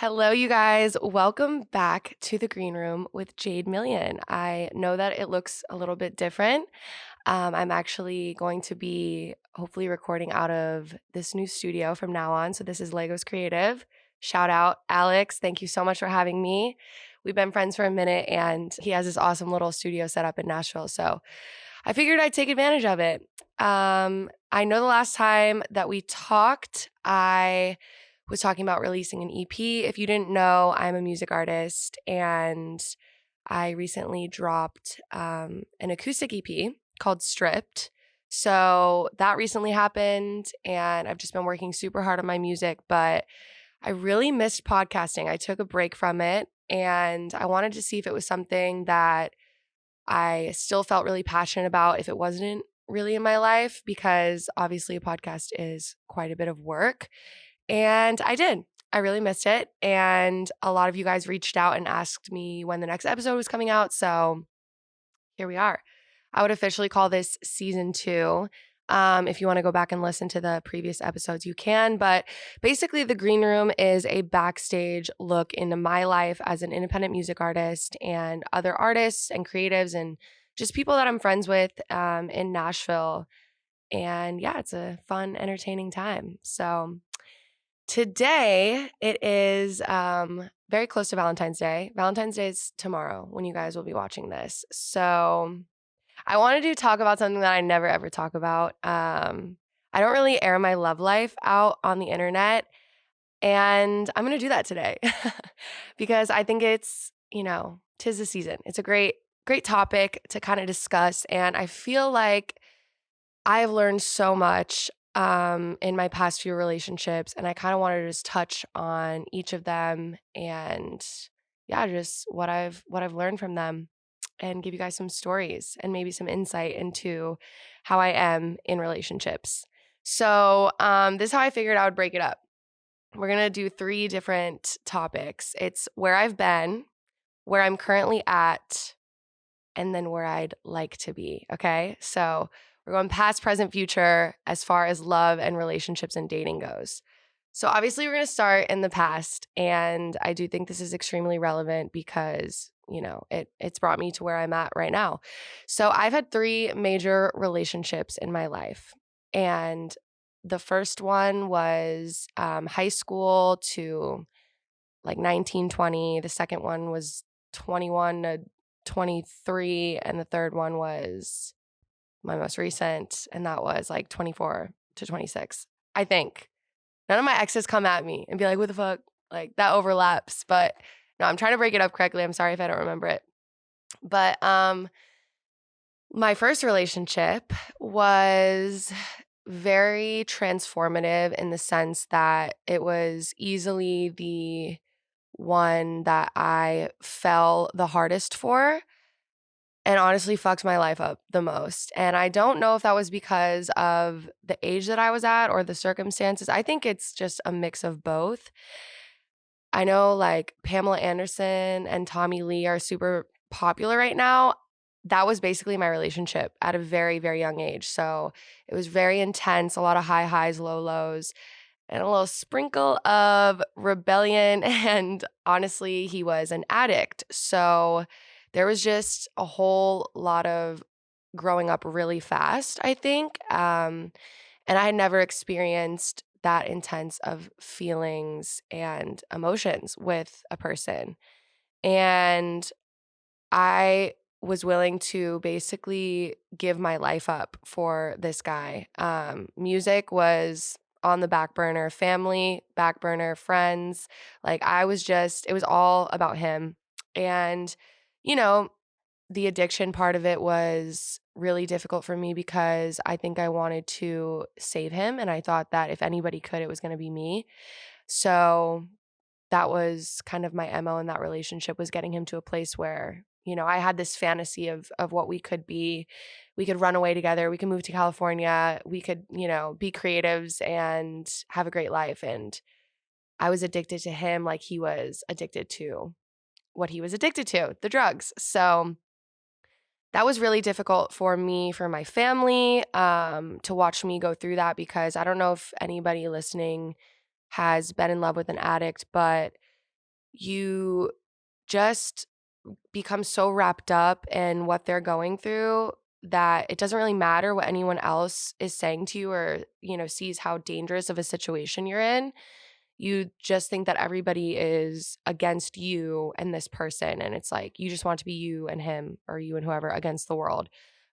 Hello, you guys. Welcome back to the green room with Jade Million. I know that it looks a little bit different. I'm actually going to be hopefully recording out of this new studio from now on. So, this is Legos Creative. Shout out, Alex. Thank you so much for having me. We've been friends for a minute, and he has this awesome little studio set up in Nashville. So, I figured I'd take advantage of it. I know the last time that we talked, I was talking about releasing an EP. If you didn't know, I'm a music artist and I recently dropped an acoustic EP called Stripped. So that recently happened and I've just been working super hard on my music, but I really missed podcasting. I took a break from it and I wanted to see if it was something that I still felt really passionate about if it wasn't really in my life, because obviously a podcast is quite a bit of work. And I did. I really missed it. And a lot of you guys reached out and asked me when the next episode was coming out. So here we are. I would officially call this season 2. If you want to go back and listen to the previous episodes, you can. But basically, the Green Room is a backstage look into my life as an independent music artist and other artists and creatives and just people that I'm friends with in Nashville. And yeah, it's a fun, entertaining time. So today it is very close to Valentine's Day. Valentine's Day is tomorrow when you guys will be watching this. So I wanted to talk about something that I never ever talk about. I don't really air my love life out on the internet, and I'm going to do that today because I think it's, tis the season. It's a great topic to kind of discuss, and I feel like I've learned so much in my past few relationships, and I kind of wanted to just touch on each of them and yeah, just what I've learned from them and give you guys some stories and maybe some insight into how I am in relationships. So, this is how I figured I would break it up. We're going to do 3 different topics. It's where I've been, where I'm currently at, and then where I'd like to be. Okay. So, we're going past, present, future as far as love and relationships and dating goes. So, obviously, we're going to start in the past. And I do think this is extremely relevant because, it's brought me to where I'm at right now. So, I've had 3 major relationships in my life. And the first one was high school to like 19, 20. The second one was 21 to 23. And the third one was my most recent, and that was like 24 to 26, I think. None of my exes come at me and be like, what the fuck? Like, that overlaps. But no, I'm trying to break it up correctly. I'm sorry if I don't remember it. But my first relationship was very transformative in the sense that it was easily the one that I fell the hardest for and honestly fucked my life up the most. And I don't know if that was because of the age that I was at or the circumstances. I think it's just a mix of both. I know like Pamela Anderson and Tommy Lee are super popular right now. That was basically my relationship at a very, very young age. So it was very intense, a lot of high highs, low lows, and a little sprinkle of rebellion. And honestly, he was an addict. So there was just a whole lot of growing up really fast, I think. And I had never experienced that intense of feelings and emotions with a person. And I was willing to basically give my life up for this guy. Music was on the back burner, family, back burner, friends. Like it was all about him. And, you know, the addiction part of it was really difficult for me because I think I wanted to save him. And I thought that if anybody could, it was going to be me. So that was kind of my MO in that relationship, was getting him to a place where, I had this fantasy of what we could be. We could run away together. We could move to California. We could, be creatives and have a great life. And I was addicted to him like he was addicted to what he was addicted to, the drugs. So that was really difficult for me, for my family, to watch me go through that, because I don't know if anybody listening has been in love with an addict, but you just become so wrapped up in what they're going through that it doesn't really matter what anyone else is saying to you or, sees how dangerous of a situation you're in. You just think that everybody is against you and this person. And it's like you just want to be you and him or you and whoever against the world.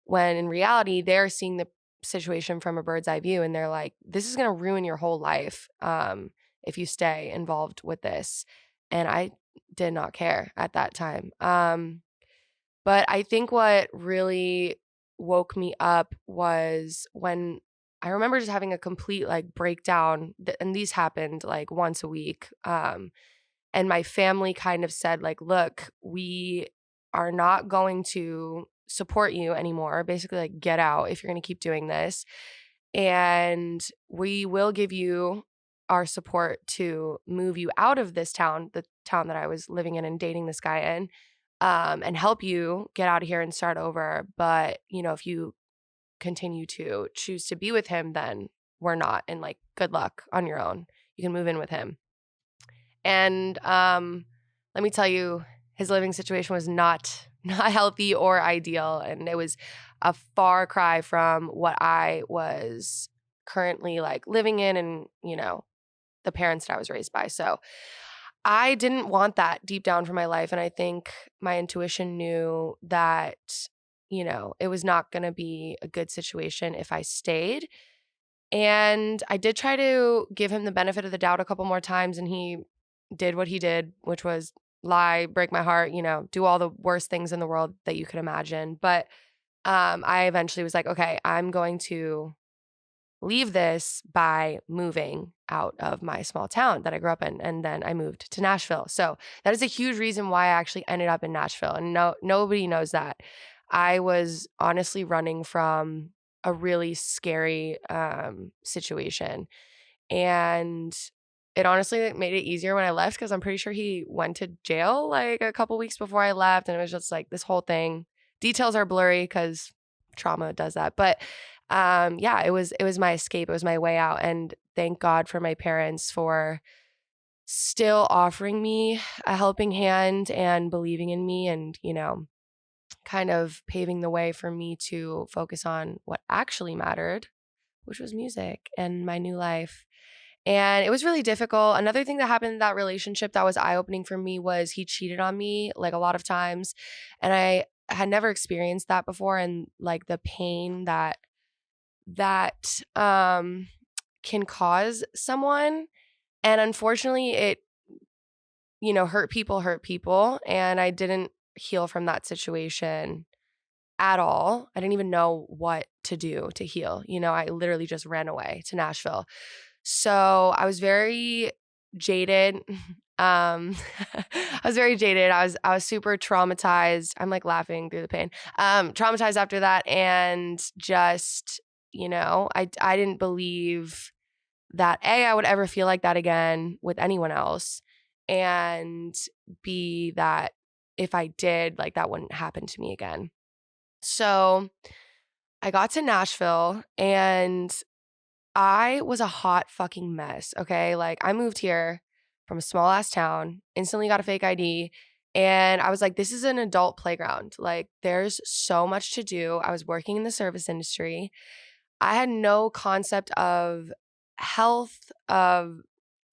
When in reality, they're seeing the situation from a bird's eye view and they're like, this is going to ruin your whole life if you stay involved with this. And I did not care at that time. But I think what really woke me up was when I remember just having a complete like breakdown, and these happened like once a week. And my family kind of said, like, look, we are not going to support you anymore. Basically, like, get out if you're going to keep doing this. And we will give you our support to move you out of this town, the town that I was living in and dating this guy in, and help you get out of here and start over. But, if you continue to choose to be with him, then we're not. And like, good luck on your own. You can move in with him. And let me tell you, his living situation was not healthy or ideal. And it was a far cry from what I was currently like living in and, the parents that I was raised by. So I didn't want that deep down for my life. And I think my intuition knew that, it was not going to be a good situation if I stayed. And I did try to give him the benefit of the doubt a couple more times, and he did what he did, which was lie, break my heart, do all the worst things in the world that you could imagine. But I eventually was like, okay, I'm going to leave this by moving out of my small town that I grew up in. And then I moved to Nashville. So that is a huge reason why I actually ended up in Nashville. And nobody knows that. I was honestly running from a really scary situation. And it honestly made it easier when I left because I'm pretty sure he went to jail like a couple weeks before I left. And it was just like this whole thing. Details are blurry because trauma does that. But yeah, it was my escape. It was my way out. And thank God for my parents for still offering me a helping hand and believing in me and, kind of paving the way for me to focus on what actually mattered, which was music and my new life. And it was really difficult. Another thing that happened in that relationship that was eye-opening for me was he cheated on me like a lot of times. And I had never experienced that before. And like the pain that can cause someone. And unfortunately, it, hurt people. And I didn't heal from that situation at all. I didn't even know what to do to heal. I literally just ran away to Nashville. So I was very jaded. I was very jaded. I was super traumatized. I'm like laughing through the pain. Traumatized after that, and just, I didn't believe that I would ever feel like that again with anyone else, and B, that if I did, like that wouldn't happen to me again. So I got to Nashville and I was a hot fucking mess, okay? Like I moved here from a small ass town, instantly got a fake ID, and I was like, this is an adult playground. Like there's so much to do. I was working in the service industry. I had no concept of health, of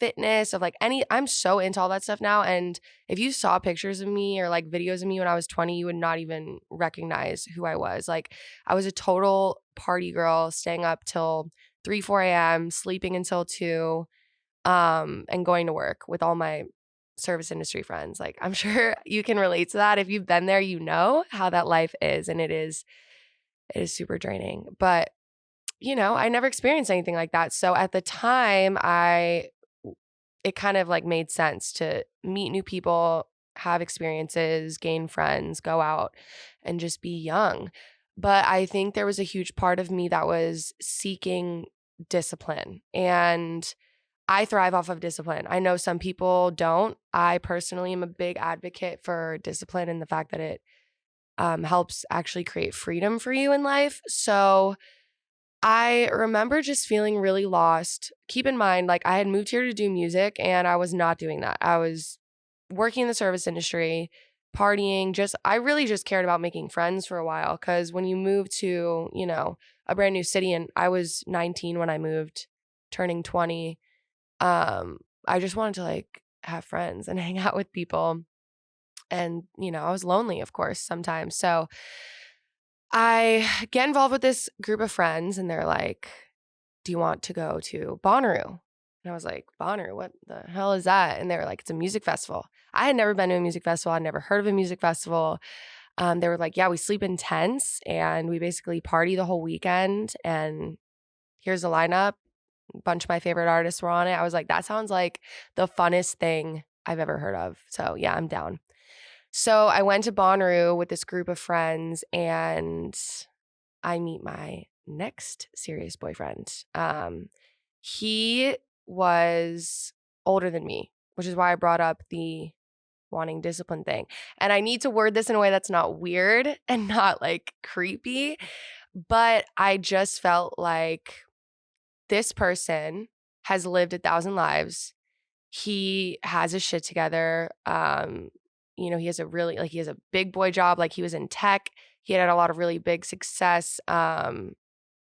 fitness, of like I'm so into all that stuff now. And if you saw pictures of me or like videos of me when I was 20, you would not even recognize who I was. Like I was a total party girl, staying up till 3, 4 a.m., sleeping until 2, and going to work with all my service industry friends. Like I'm sure you can relate to that. If you've been there, you know how that life is. And it is super draining. But I never experienced anything like that. So at the time, it kind of like made sense to meet new people, have experiences, gain friends, go out and just be young. But I think there was a huge part of me that was seeking discipline. And I thrive off of discipline. I know some people don't. I personally am a big advocate for discipline and the fact that it helps actually create freedom for you in life. So I remember just feeling really lost. Keep in mind, like I had moved here to do music and I was not doing that. I was working in the service industry, partying, I really just cared about making friends for a while. Cause when you move to, a brand new city, and I was 19 when I moved, turning 20, I just wanted to like have friends and hang out with people. And, I was lonely, of course, sometimes. So I get involved with this group of friends and they're like, do you want to go to Bonnaroo? And I was like, Bonnaroo, what the hell is that? And they were like, it's a music festival. I had never been to a music festival. I'd never heard of a music festival. They were like, yeah, we sleep in tents and we basically party the whole weekend. And here's the lineup. A bunch of my favorite artists were on it. I was like, that sounds like the funnest thing I've ever heard of. So yeah, I'm down. So I went to Bonnaroo with this group of friends and I meet my next serious boyfriend. He was older than me, which is why I brought up the wanting discipline thing. And I need to word this in a way that's not weird and not like creepy, but I just felt like this person has lived 1,000 lives. He has his shit together. He has he has a big boy job. Like he was in tech. He had a lot of really big success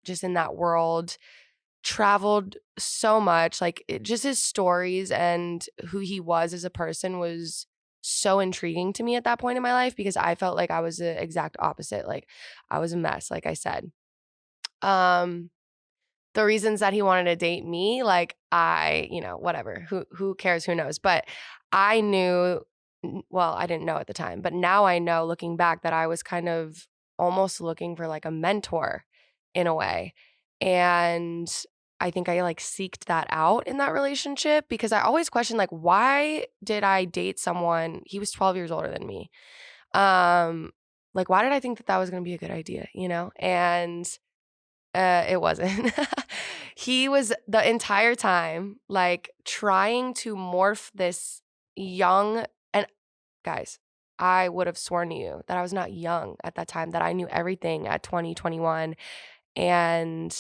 just in that world. Traveled so much. Like just his stories and who he was as a person was so intriguing to me at that point in my life because I felt like I was the exact opposite. Like I was a mess, like I said. The reasons that he wanted to date me, like whatever. Who cares? Who knows? But I knew, well, I didn't know at the time, but now I know looking back that I was kind of almost looking for like a mentor in a way. And I think I like seeked that out in that relationship because I always questioned like, why did I date someone? He was 12 years older than me. Like, why did I think that was going to be a good idea, And it wasn't. He was the entire time like trying to morph this young and guys, I would have sworn to you that I was not young at that time, that I knew everything at 20, 21. And,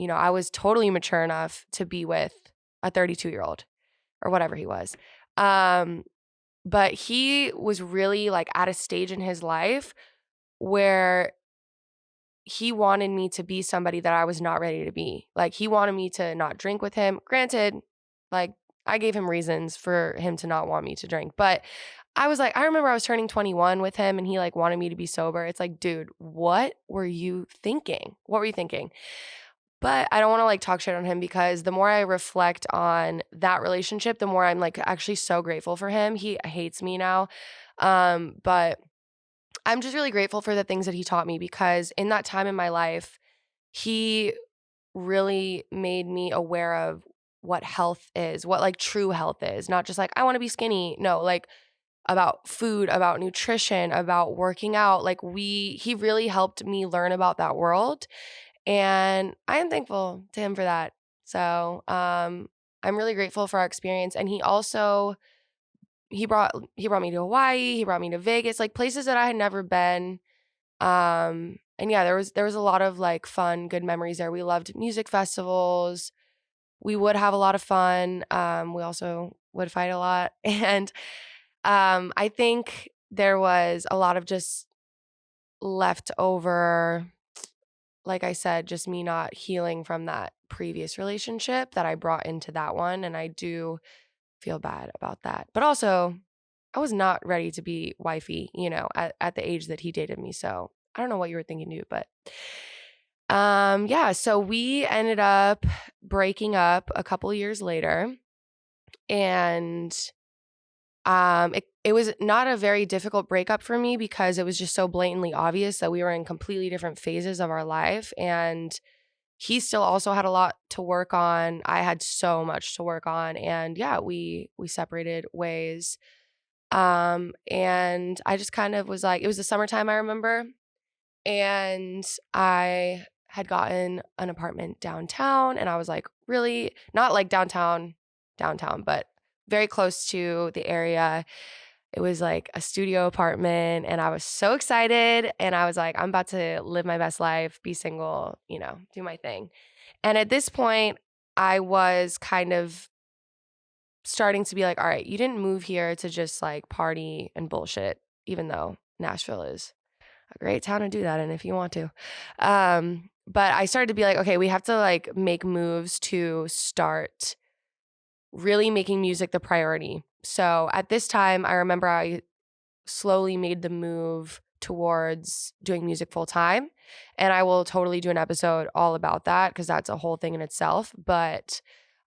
I was totally mature enough to be with a 32-year-old or whatever he was. But he was really like at a stage in his life where he wanted me to be somebody that I was not ready to be. Like he wanted me to not drink with him. Granted, like I gave him reasons for him to not want me to drink, but I was like, I remember I was turning 21 with him and he like wanted me to be sober. It's like, dude, what were you thinking? What were you thinking? But I don't want to like talk shit on him because the more I reflect on that relationship, the more I'm like actually so grateful for him. He hates me now. But I'm just really grateful for the things that he taught me because in that time in my life, he really made me aware of what health is, what like true health is, not just like, I want to be skinny. No, like about food, about nutrition, about working out. Like he really helped me learn about that world. And I am thankful to him for that. So I'm really grateful for our experience. And he brought me to Hawaii, he brought me to Vegas, like places that I had never been. And yeah, there was a lot of like fun, good memories there. We loved music festivals. We would have a lot of fun. We also would fight a lot. And I think there was a lot of just leftover, like I said, just me not healing from that previous relationship that I brought into that one. And I do feel bad about that. But also, I was not ready to be wifey, at the age that he dated me. So I don't know what you were thinking, dude, but yeah. So we ended up breaking up a couple years later, and it was not a very difficult breakup for me because it was just so blatantly obvious that we were in completely different phases of our life, and he still also had a lot to work on. I had so much to work on, and yeah, we separated ways. And I just kind of was like, it was the summertime, I remember, and I had gotten an apartment downtown, and I was like, really not like downtown, but very close to the area. It was like a studio apartment, and I was so excited. And I was like, I'm about to live my best life, be single, do my thing. And at this point, I was kind of starting to be like, all right, you didn't move here to just like party and bullshit, even though Nashville is a great town to do that in if you want to. But I started to be like, okay, we have to like make moves to start really making music the priority. So at this time, I remember I slowly made the move towards doing music full time. And I will totally do an episode all about that because that's a whole thing in itself. But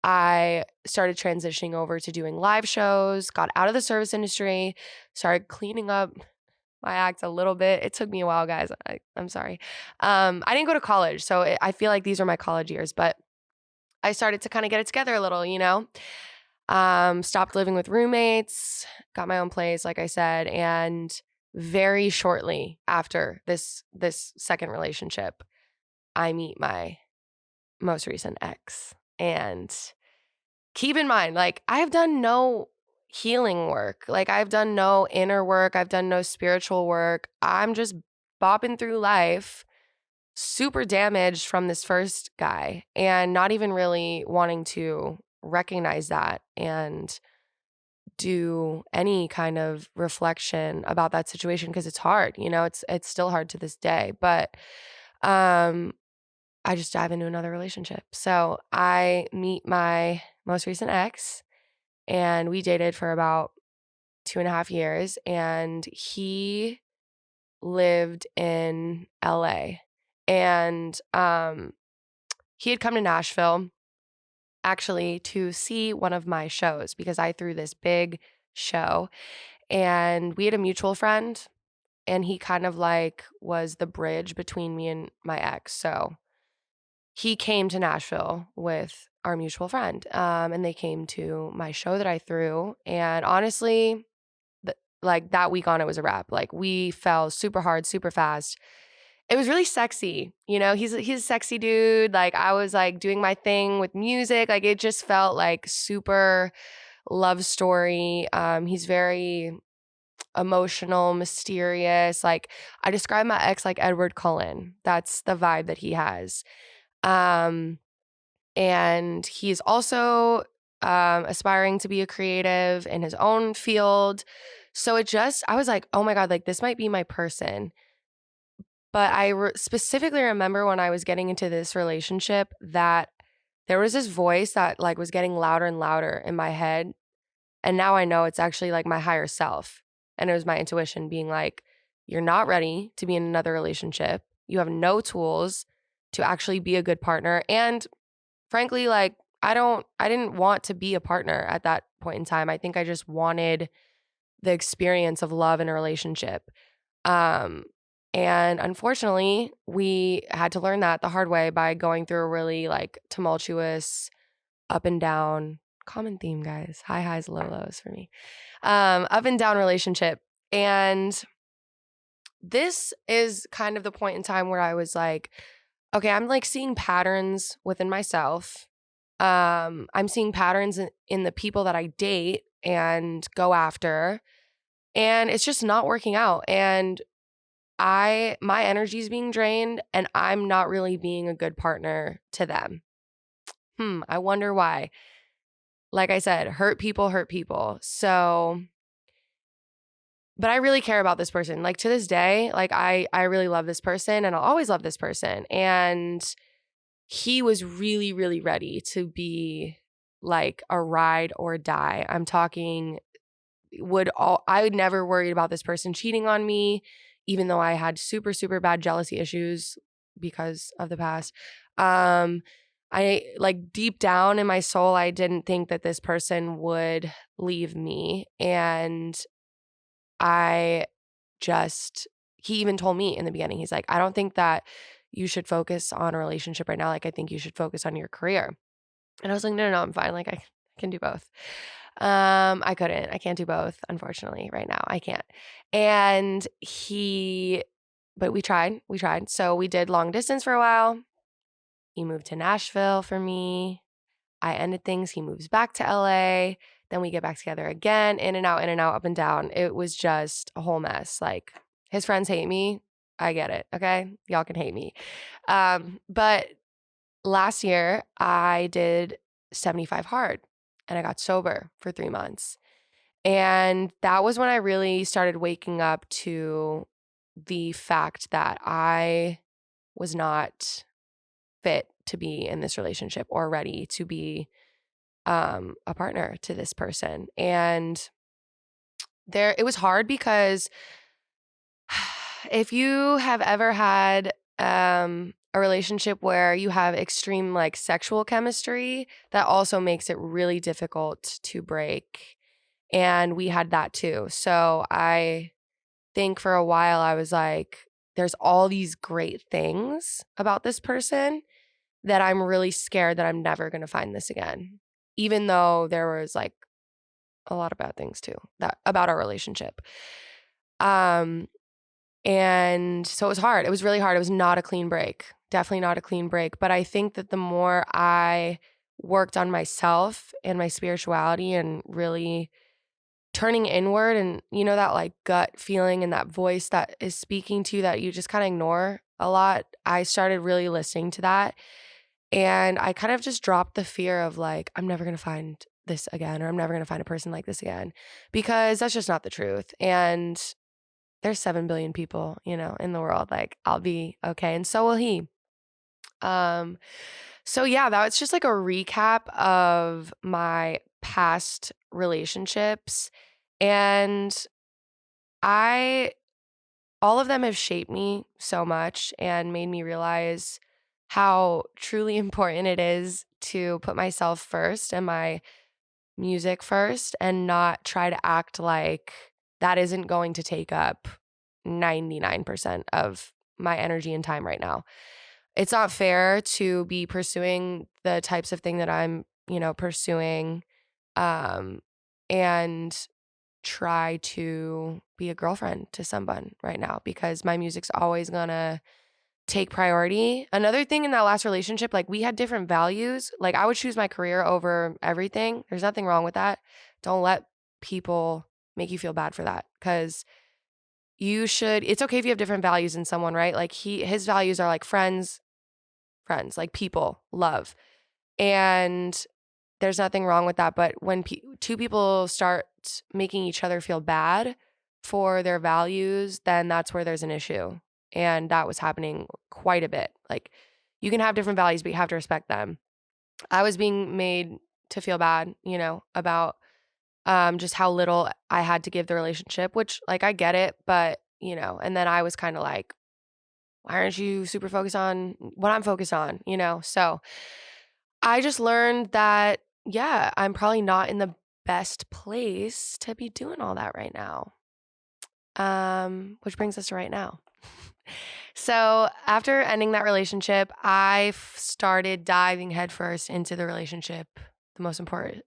I started transitioning over to doing live shows, got out of the service industry, started cleaning up my act a little bit. It took me a while, guys. I'm sorry. I didn't go to college, so I feel like these are my college years, but I started to kind of get it together a little, you know? Stopped living with roommates, got my own place, like I said, and very shortly after this second relationship, I meet my most recent ex. And keep in mind, like, I've done no healing work. Like, I've done no inner work. I've done no spiritual work. I'm just bopping through life, super damaged from this first guy, and not even really wanting to recognize that and do any kind of reflection about that situation because it's hard, you know, it's still hard to this day. But um I just dive into another relationship. So I meet my most recent ex, and we dated for about 2.5 years, and he lived in LA. And he had come to Nashville actually to see one of my shows because I threw this big show, and we had a mutual friend, and he kind of like was the bridge between me and my ex. So he came to Nashville with our mutual friend, and they came to my show that I threw. And honestly, like that week on, it was a wrap. Like we fell super hard, super fast. It was really sexy. You know, he's a sexy dude. Like I was like doing my thing with music. Like it just felt like super love story. He's very emotional, mysterious. Like I describe my ex like Edward Cullen. That's the vibe that he has. Um, and he's also aspiring to be a creative in his own field. So I was like, oh my God, like this might be my person. But specifically remember when I was getting into this relationship that there was this voice that like was getting louder and louder in my head. And now I know it's actually like my higher self. And it was my intuition being like, you're not ready to be in another relationship. You have no tools to actually be a good partner. And frankly, like I didn't want to be a partner at that point in time. I think I just wanted the experience of love in a relationship. Um, and unfortunately, we had to learn that the hard way by going through a really like tumultuous, up and down, common theme, guys. High highs, low lows for me. Up and down relationship. And this is kind of the point in time where I was like, okay, I'm like seeing patterns within myself. I'm seeing patterns in the people that I date and go after, and it's just not working out. And my energy is being drained, and I'm not really being a good partner to them. I wonder why. Like I said, hurt people hurt people. So, but I really care about this person. Like to this day, like I really love this person, and I'll always love this person. And he was really, really ready to be like a ride or die. I'm talking I would never worried about this person cheating on me, even though I had super, super bad jealousy issues because of the past. I like deep down in my soul, I didn't think that this person would leave me. And I just, he even told me in the beginning, he's like, I don't think that you should focus on a relationship right now. Like, I think you should focus on your career. And I was like, no, I'm fine. Like, I can do both. I couldn't. I can't do both, unfortunately, right now. I can't. And but we tried. We tried. So we did long distance for a while. He moved to Nashville for me. I ended things. He moves back to LA. Then we get back together again, in and out, up and down. It was just a whole mess. Like, his friends hate me. I get it. Okay. Y'all can hate me. But last year I did 75 hard. and I got sober for 3 months. And that was when I really started waking up to the fact that I was not fit to be in this relationship or ready to be a partner to this person. And it was hard because if you have ever had a relationship where you have extreme like sexual chemistry, that also makes it really difficult to break. And we had that too. So I think for a while I was like, there's all these great things about this person that I'm really scared that I'm never going to find this again. Even though there was like a lot of bad things too that about our relationship. Um and so it was hard. It was really hard. It was not a clean break. Definitely not a clean break, but I think that the more I worked on myself and my spirituality and really turning inward, and that like gut feeling and that voice that is speaking to you that you just kind of ignore a lot, I started really listening to that. And I kind of just dropped the fear of like, I'm never going to find this again, or I'm never going to find a person like this again, because that's just not the truth. And there's 7 billion people, in the world. Like, I'll be okay. And so will he. Um, so yeah, that was just like a recap of my past relationships. And I all of them have shaped me so much and made me realize how truly important it is to put myself first and my music first and not try to act like that isn't going to take up 99% of my energy and time right now. It's not fair to be pursuing the types of thing that I'm, pursuing, um, and try to be a girlfriend to someone right now because my music's always gonna take priority. Another thing in that last relationship, like we had different values. Like I would choose my career over everything. There's nothing wrong with that. Don't let people make you feel bad for that because it's okay if you have different values in someone, right? Like his values are like friends, like people, love. And there's nothing wrong with that. But when two people start making each other feel bad for their values, then that's where there's an issue. And that was happening quite a bit. Like you can have different values, but you have to respect them. I was being made to feel bad, about just how little I had to give the relationship, which like I get it, but and then I was kind of like, why aren't you super focused on what I'm focused on, So I just learned that, yeah, I'm probably not in the best place to be doing all that right now. Which brings us to right now. So after ending that relationship, I started diving headfirst into the relationship. The most important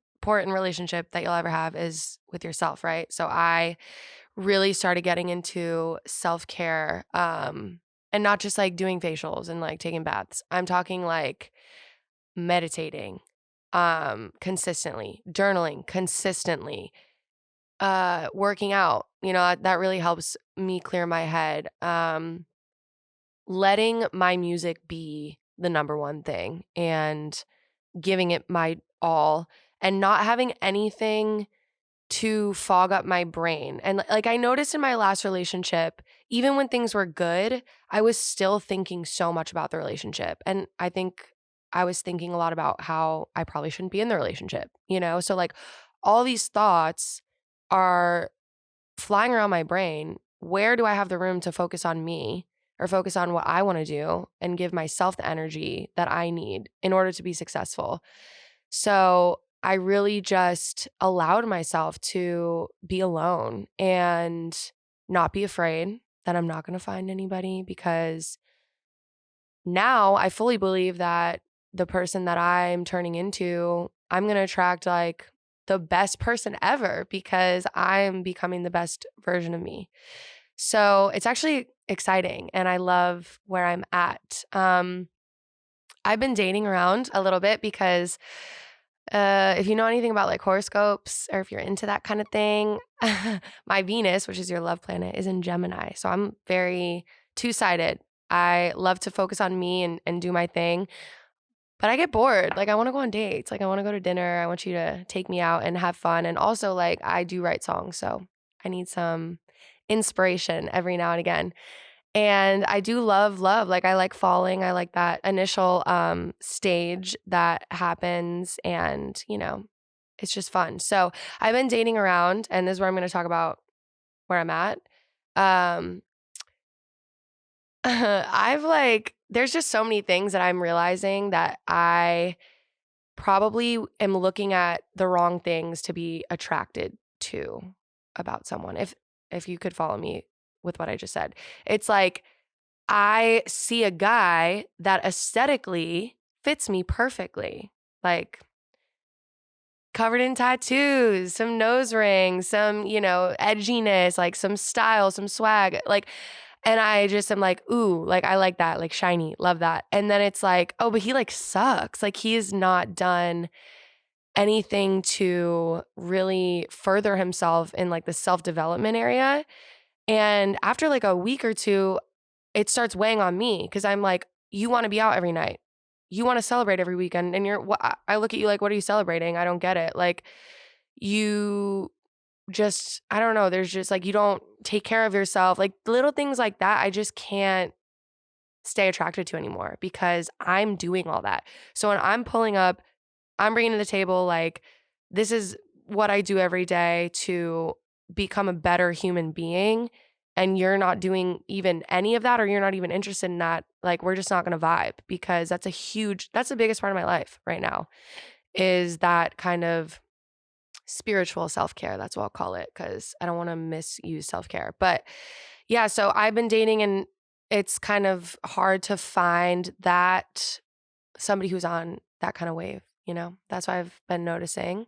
relationship that you'll ever have is with yourself, right? So I really started getting into self-care, and not just like doing facials and like taking baths. I'm talking like meditating, consistently, journaling consistently, working out, that really helps me clear my head. Letting my music be the number one thing and giving it my all and not having anything to fog up my brain. And like I noticed in my last relationship, even when things were good, I was still thinking so much about the relationship. And I think I was thinking a lot about how I probably shouldn't be in the relationship, So like all these thoughts are flying around my brain. Where do I have the room to focus on me or focus on what I want to do and give myself the energy that I need in order to be successful? So I really just allowed myself to be alone and not be afraid that I'm not going to find anybody, because now I fully believe that the person that I'm turning into, I'm going to attract like the best person ever because I'm becoming the best version of me. So it's actually exciting and I love where I'm at. I've been dating around a little bit because if you know anything about like horoscopes or if you're into that kind of thing, my Venus, which is your love planet, is in Gemini. So I'm very two-sided. I love to focus on me and do my thing. But I get bored. Like, I want to go on dates. Like, I want to go to dinner. I want you to take me out and have fun. And also, like, I do write songs, so I need some inspiration every now and again. And I do love love. Like, I like falling. I like that initial stage that happens, and it's just fun. So I've been dating around, and this is where I'm going to talk about where I'm at. Um, I've like, there's just so many things that I'm realizing that I probably am looking at the wrong things to be attracted to about someone. If you could follow me with what I just said, it's like I see a guy that aesthetically fits me perfectly, like covered in tattoos, some nose rings, some, edginess, like some style, some swag, like, and I just am like, ooh, like I like that, like shiny, love that. And then it's like, oh, but he like sucks. Like he's not done anything to really further himself in like the self-development area. And after like a week or two, it starts weighing on me because I'm like, you want to be out every night. You want to celebrate every weekend. And I look at you like, what are you celebrating? I don't get it. Like you just, I don't know. There's just like, you don't take care of yourself. Like little things like that, I just can't stay attracted to anymore because I'm doing all that. So when I'm pulling up, I'm bringing to the table, like, this is what I do every day to become a better human being. And you're not doing even any of that, or you're not even interested in that. Like, we're just not going to vibe because that's the biggest part of my life right now is that kind of spiritual self-care. That's what I'll call it because I don't want to misuse self-care. But yeah, so I've been dating and it's kind of hard to find that somebody who's on that kind of wave, That's what I've been noticing,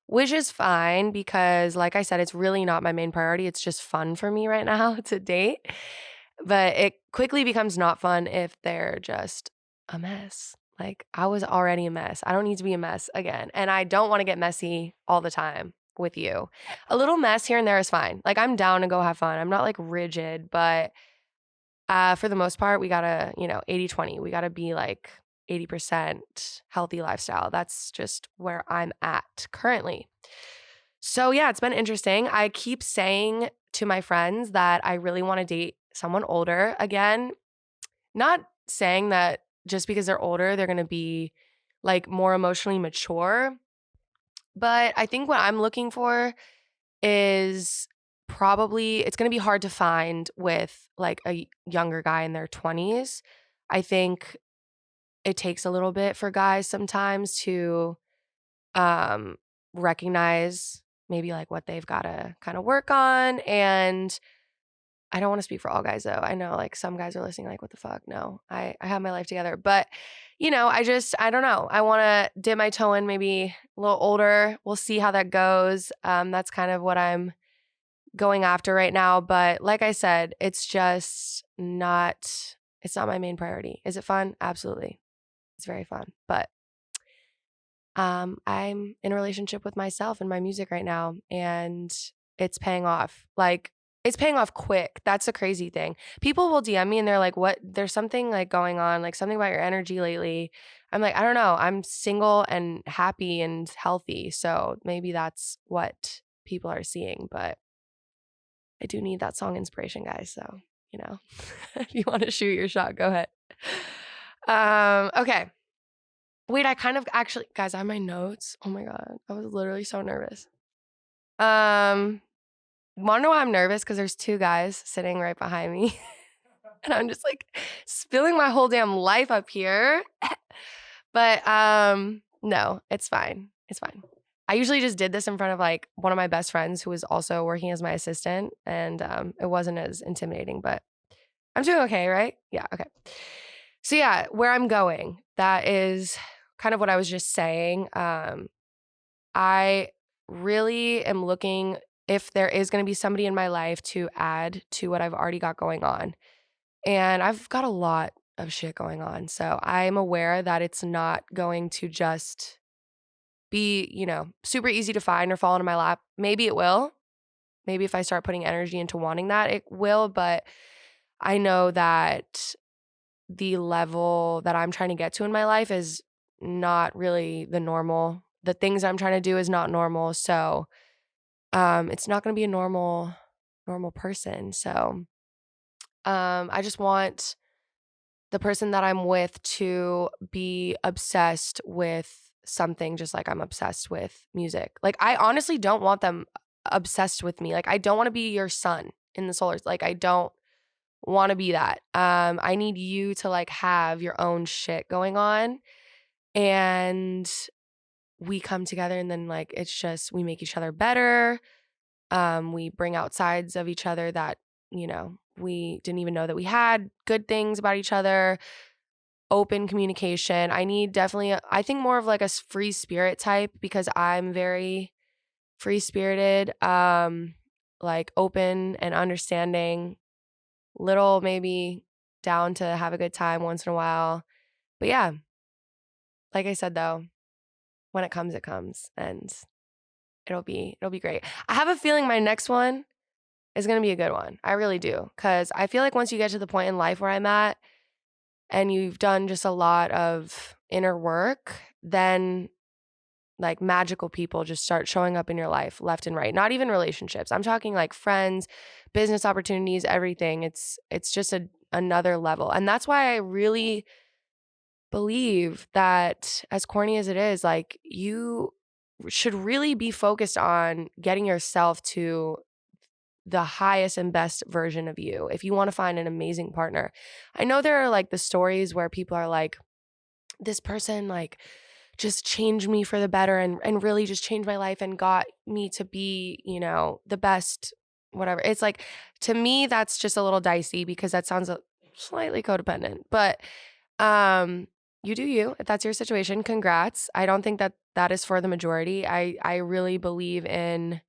which is fine because like I said, it's really not my main priority. It's just fun for me right now to date. But it quickly becomes not fun if they're just a mess. Like I was already a mess. I don't need to be a mess again. And I don't want to get messy all the time with you. A little mess here and there is fine. Like I'm down to go have fun. I'm not like rigid, but for the most part, we gotta, 80-20. We gotta be like 80% healthy lifestyle. That's just where I'm at currently. So yeah, it's been interesting. I keep saying to my friends that I really want to date someone older. Again, not saying that just because they're older, they're going to be like more emotionally mature. But I think what I'm looking for is probably, it's going to be hard to find with like a younger guy in their 20s. I think it takes a little bit for guys sometimes to recognize maybe like what they've got to kind of work on. And I don't want to speak for all guys though. I know like some guys are listening like, what the fuck? No, I have my life together. But, I don't know. I want to dip my toe in maybe a little older. We'll see how that goes. That's kind of what I'm going after right now. But like I said, it's not my main priority. Is it fun? Absolutely. It's very fun. But I'm in a relationship with myself and my music right now, and it's paying off. Like, it's paying off quick. That's the crazy thing. People will DM me and they're like, what? There's something like going on, like something about your energy lately. I'm like, I don't know. I'm single and happy and healthy. So maybe that's what people are seeing. But I do need that song inspiration, guys. So, if you want to shoot your shot, go ahead. Okay. Wait, I kind of actually, guys, I have my notes. Oh my God. I was literally so nervous. Want to know why I'm nervous? Because there's two guys sitting right behind me. And I'm just like spilling my whole damn life up here. But no, it's fine. It's fine. I usually just did this in front of like one of my best friends who was also working as my assistant. And it wasn't as intimidating, but I'm doing okay, right? Yeah, okay. So yeah, where I'm going, that is kind of what I was just saying. I really am looking if there is going to be somebody in my life to add to what I've already got going on. And I've got a lot of shit going on. So I'm aware that it's not going to just be, super easy to find or fall into my lap. Maybe it will. Maybe if I start putting energy into wanting that, it will. But I know that the level that I'm trying to get to in my life is not really the normal. The things I'm trying to do is not normal. So it's not going to be a normal person. So I just want the person that I'm with to be obsessed with something just like I'm obsessed with music. Like, I honestly don't want them obsessed with me. Like, I don't want to be your sun in the solar. Like, I don't want to be that. I need you to like have your own shit going on, and we come together, and then like it's just we make each other better. We bring out sides of each other that, we didn't even know that we had, good things about each other, open communication. I need definitely, I think more of like a free spirit type, because I'm very free spirited, like open and understanding, little maybe down to have a good time once in a while. But yeah, like I said though, when it comes, and it'll be great. I have a feeling my next one is going to be a good one. I really do. Cause I feel like once you get to the point in life where I'm at and you've done just a lot of inner work, then like magical people just start showing up in your life left and right. Not even relationships. I'm talking like friends, business opportunities, everything. It's just another level. And that's why I really believe that, as corny as it is, like, you should really be focused on getting yourself to the highest and best version of you if you want to find an amazing partner. I know there are like the stories where people are like, this person like just changed me for the better, and really just changed my life and got me to be, the best, whatever. It's like, to me, that's just a little dicey, because that sounds slightly codependent. But you do you. If that's your situation, congrats. I don't think that that is for the majority. I really believe in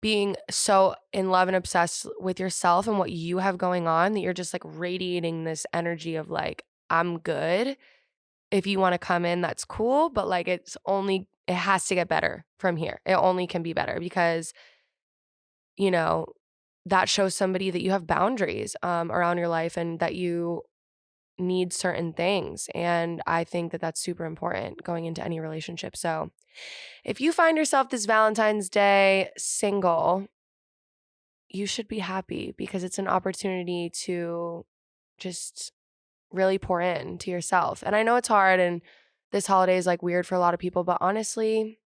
being so in love and obsessed with yourself and what you have going on, that you're just like radiating this energy of like, I'm good. If you want to come in, that's cool. But like, it has to get better from here. It only can be better, because, that shows somebody that you have boundaries around your life, and that you need certain things. And I think that that's super important going into any relationship. So if you find yourself this Valentine's Day single, you should be happy, because it's an opportunity to just really pour in to yourself. And I know it's hard, and this holiday is like weird for a lot of people, but honestly,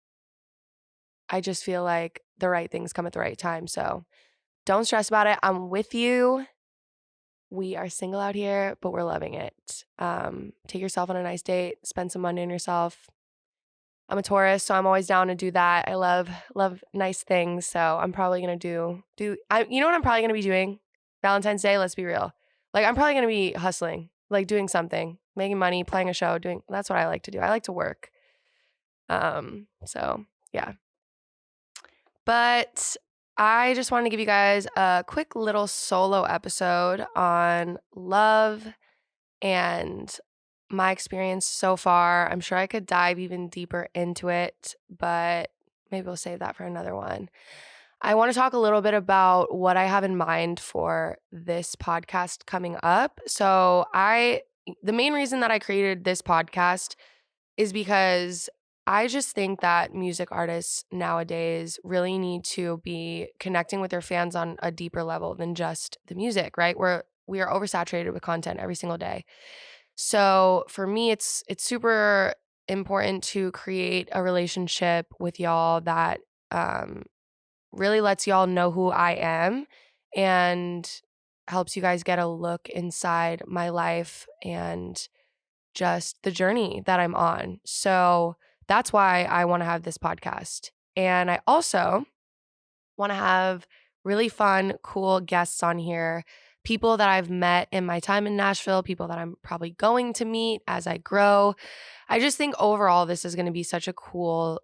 I just feel like the right things come at the right time. So don't stress about it. I'm with you. We are single out here, but we're loving it. Take yourself on a nice date, spend some money on yourself. I'm a Taurus, so I'm always down to do that. I love nice things. So I'm probably gonna you know what I'm probably gonna be doing? Valentine's Day, let's be real. Like, I'm probably gonna be hustling, like doing something, making money, playing a show, that's what I like to do. I like to work. So yeah. But I just wanted to give you guys a quick little solo episode on love and my experience so far. I'm sure I could dive even deeper into it, but maybe we'll save that for another one. I want to talk a little bit about what I have in mind for this podcast coming up. So the main reason that I created this podcast is because I just think that music artists nowadays really need to be connecting with their fans on a deeper level than just the music, right? We are oversaturated with content every single day. So for me, it's super important to create a relationship with y'all that really lets y'all know who I am, and helps you guys get a look inside my life and just the journey that I'm on. So that's why I want to have this podcast. And I also want to have really fun, cool guests on here, people that I've met in my time in Nashville, people that I'm probably going to meet as I grow. I just think overall, this is going to be such a cool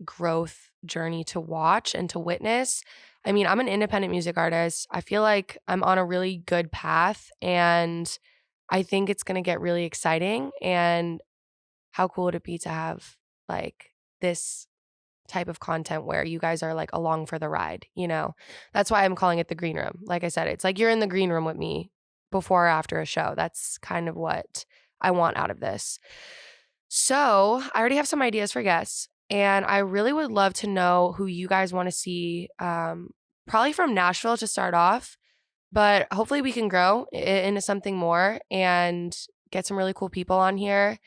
growth journey to watch and to witness. I mean, I'm an independent music artist. I feel like I'm on a really good path, and I think it's going to get really exciting. And how cool would it be to have like this type of content where you guys are like along for the ride, That's why I'm calling it the green room. Like I said, it's like you're in the green room with me before or after a show. That's kind of what I want out of this. So I already have some ideas for guests, and I really would love to know who you guys want to see. Probably from Nashville to start off, but hopefully we can grow into something more and get some really cool people on here.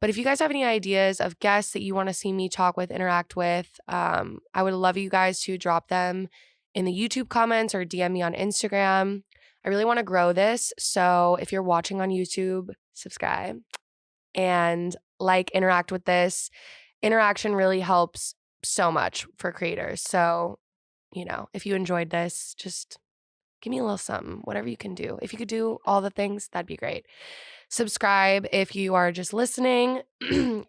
But if you guys have any ideas of guests that you want to see me talk with, interact with, I would love you guys to drop them in the YouTube comments or DM me on Instagram. I really want to grow this. So if you're watching on YouTube, subscribe and interact with this. Interaction really helps so much for creators. So, if you enjoyed this, just give me a little something, whatever you can do. If you could do all the things, that'd be great. Subscribe if you are just listening.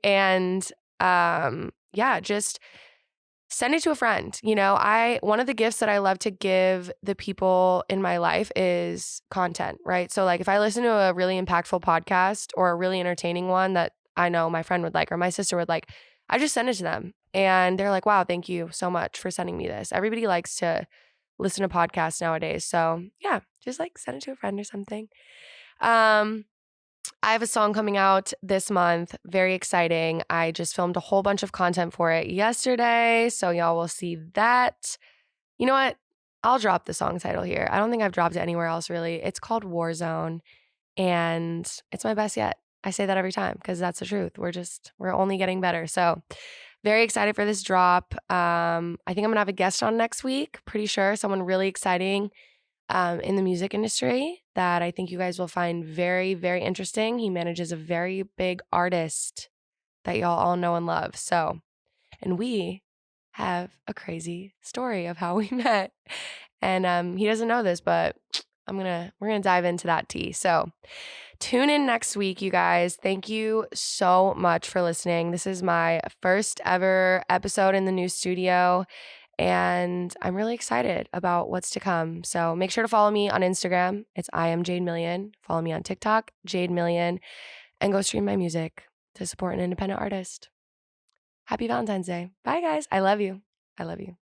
And yeah, just send it to a friend. One of the gifts that I love to give the people in my life is content, right? So like if I listen to a really impactful podcast or a really entertaining one that I know my friend would like or my sister would like, I just send it to them. And they're like, wow, thank you so much for sending me this. Everybody likes to listen to podcasts nowadays. So yeah, just like send it to a friend or something. I have a song coming out this month. Very exciting. I just filmed a whole bunch of content for it yesterday. So y'all will see that. You know what? I'll drop the song title here. I don't think I've dropped it anywhere else really. It's called Warzone and it's my best yet. I say that every time because that's the truth. We're only getting better. So very excited for this drop. I think I'm gonna have a guest on next week. Pretty sure someone really exciting in the music industry that I think you guys will find very, very interesting. He manages a very big artist that y'all all know and love. So, and we have a crazy story of how we met. And he doesn't know this, but we're gonna dive into that tea. So tune in next week, you guys. Thank you so much for listening. This is my first ever episode in the new studio. And I'm really excited about what's to come. So make sure to follow me on Instagram. It's I am Jade Million. Follow me on TikTok, Jade Million, and go stream my music to support an independent artist. Happy Valentine's Day. Bye, guys. I love you. I love you.